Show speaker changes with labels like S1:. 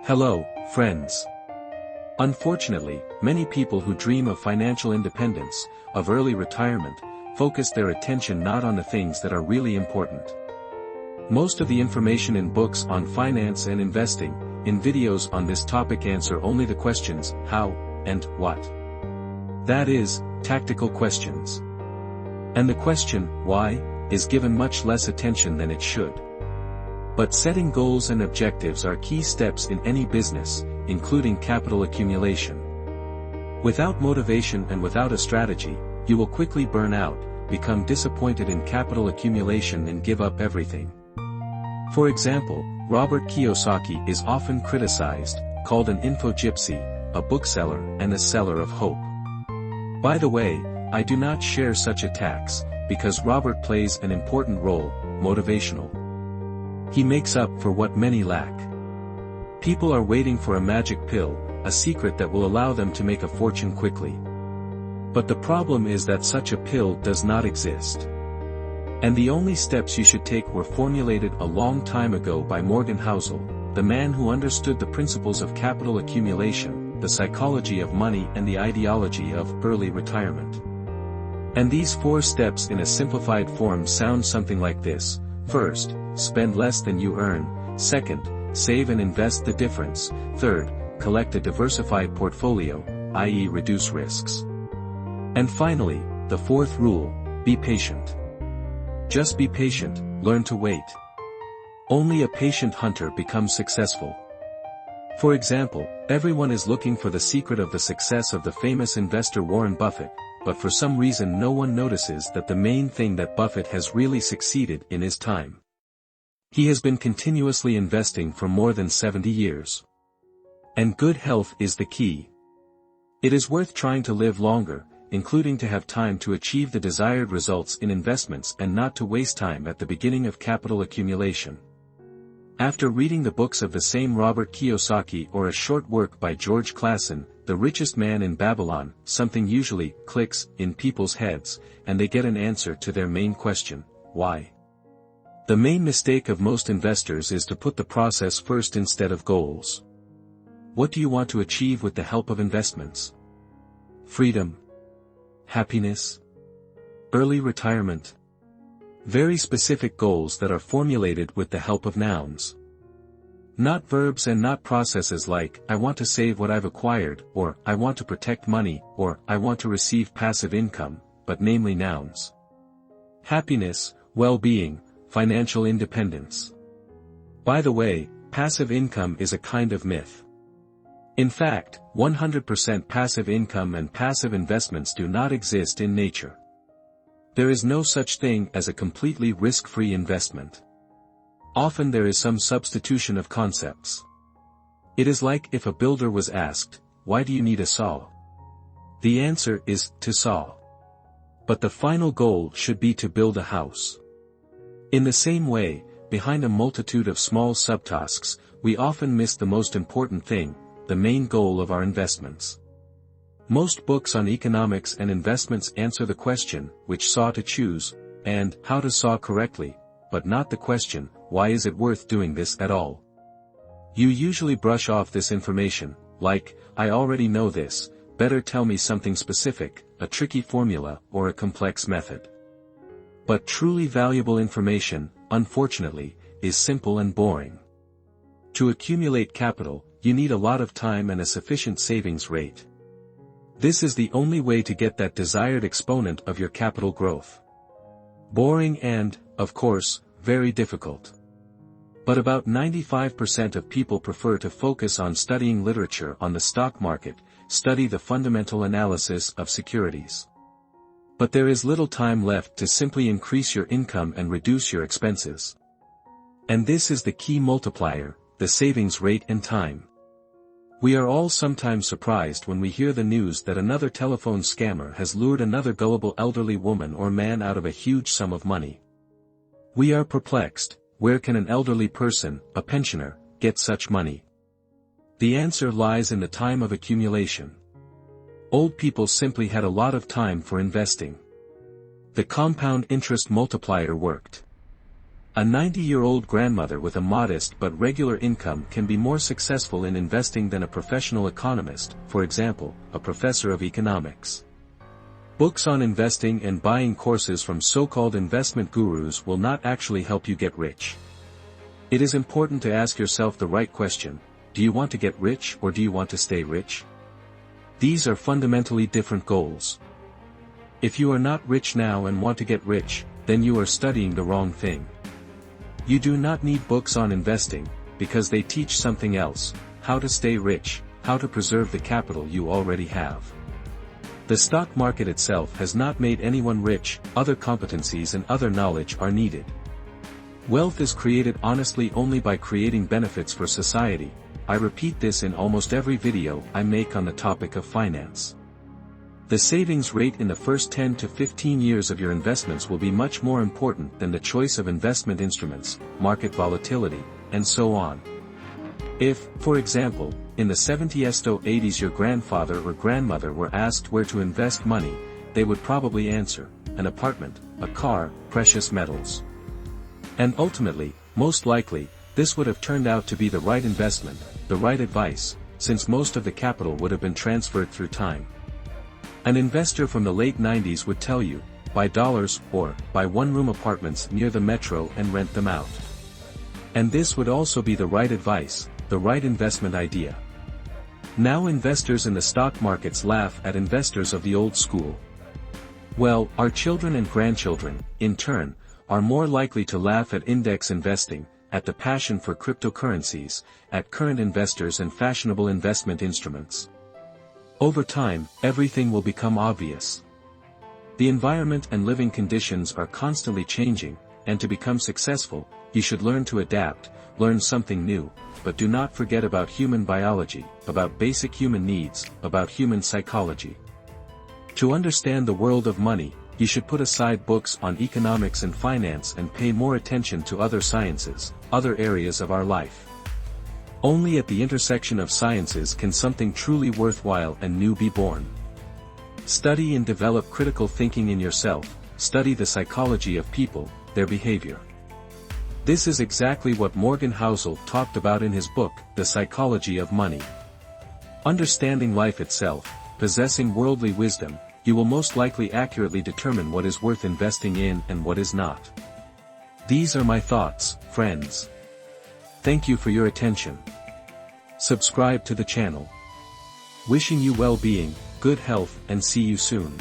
S1: Hello, friends. Unfortunately, many people who dream of financial independence, of early retirement, focus their attention not on the things that are really important. Most of the information in books on finance and investing, in videos on this topic answer only the questions, how, and what. That is, tactical questions. And the question, why, is given much less attention than it should. But setting goals and objectives are key steps in any business, including capital accumulation. Without motivation and without a strategy, you will quickly burn out, become disappointed in capital accumulation and give up everything. For example, Robert Kiyosaki is often criticized, called an info gypsy, a bookseller and a seller of hope. By the way, I do not share such attacks, because Robert plays an important role, motivational. He makes up for what many lack. People are waiting for a magic pill, a secret that will allow them to make a fortune quickly. But the problem is that such a pill does not exist. And the only steps you should take were formulated a long time ago by Morgan Housel, the man who understood the principles of capital accumulation, the psychology of money and the ideology of early retirement. And these 4 steps in a simplified form sound something like this. First, spend less than you earn. Second, save and invest the difference. Third, collect a diversified portfolio, i.e. reduce risks. And finally, the 4th rule, be patient. Just be patient, learn to wait. Only a patient hunter becomes successful. For example, everyone is looking for the secret of the success of the famous investor Warren Buffett, but for some reason no one notices that the main thing that Buffett has really succeeded in is time. He has been continuously investing for more than 70 years. And good health is the key. It is worth trying to live longer, including to have time to achieve the desired results in investments and not to waste time at the beginning of capital accumulation. After reading the books of the same Robert Kiyosaki or a short work by George Clason, The Richest Man in Babylon, something usually clicks in people's heads, and they get an answer to their main question, why? The main mistake of most investors is to put the process first instead of goals. What do you want to achieve with the help of investments? Freedom? Happiness? Early retirement? Very specific goals that are formulated with the help of nouns. Not verbs and not processes like, I want to save what I've acquired, or, I want to protect money, or, I want to receive passive income, but namely nouns. Happiness, well-being, financial independence. By the way, passive income is a kind of myth. In fact, 100% passive income and passive investments do not exist in nature. There is no such thing as a completely risk-free investment. Often there is some substitution of concepts. It is like if a builder was asked, why do you need a saw? The answer is, to saw. But the final goal should be to build a house. In the same way, behind a multitude of small subtasks, we often miss the most important thing, the main goal of our investments. Most books on economics and investments answer the question, which saw to choose, and how to saw correctly, but not the question, why is it worth doing this at all? You usually brush off this information, like, I already know this, better tell me something specific, a tricky formula, or a complex method. But truly valuable information, unfortunately, is simple and boring. To accumulate capital, you need a lot of time and a sufficient savings rate. This is the only way to get that desired exponent of your capital growth. Boring and, of course, very difficult. But about 95% of people prefer to focus on studying literature on the stock market, study the fundamental analysis of securities. But there is little time left to simply increase your income and reduce your expenses. And this is the key multiplier, the savings rate and time. We are all sometimes surprised when we hear the news that another telephone scammer has lured another gullible elderly woman or man out of a huge sum of money. We are perplexed, where can an elderly person, a pensioner, get such money? The answer lies in the time of accumulation. Old people simply had a lot of time for investing. The compound interest multiplier worked. A 90-year-old grandmother with a modest but regular income can be more successful in investing than a professional economist, for example, a professor of economics. Books on investing and buying courses from so-called investment gurus will not actually help you get rich. It is important to ask yourself the right question: do you want to get rich or do you want to stay rich? These are fundamentally different goals. If you are not rich now and want to get rich, then you are studying the wrong thing. You do not need books on investing, because they teach something else: how to stay rich, how to preserve the capital you already have. The stock market itself has not made anyone rich, other competencies and other knowledge are needed. Wealth is created honestly only by creating benefits for society. I repeat this in almost every video I make on the topic of finance. The savings rate in the first 10 to 15 years of your investments will be much more important than the choice of investment instruments, market volatility, and so on. If, for example, in the 70s to 80s your grandfather or grandmother were asked where to invest money, they would probably answer, an apartment, a car, precious metals. And ultimately, most likely, this would have turned out to be the right investment, the right advice, since most of the capital would have been transferred through time. An investor from the late 90s would tell you, buy dollars, or buy one-room apartments near the metro and rent them out. And this would also be the right advice, the right investment idea. Now investors in the stock markets laugh at investors of the old school. Well, our children and grandchildren, in turn, are more likely to laugh at index investing, at the passion for cryptocurrencies, at current investors and fashionable investment instruments. Over time, everything will become obvious. The environment and living conditions are constantly changing, and to become successful, you should learn to adapt, learn something new, but do not forget about human biology, about basic human needs, about human psychology. To understand the world of money, you should put aside books on economics and finance and pay more attention to other sciences, other areas of our life. Only at the intersection of sciences can something truly worthwhile and new be born. Study and develop critical thinking in yourself, study the psychology of people, their behavior. This is exactly what Morgan Housel talked about in his book, The Psychology of Money. Understanding life itself, possessing worldly wisdom, you will most likely accurately determine what is worth investing in and what is not. These are my thoughts, friends. Thank you for your attention. Subscribe to the channel. Wishing you well-being, good health, and see you soon.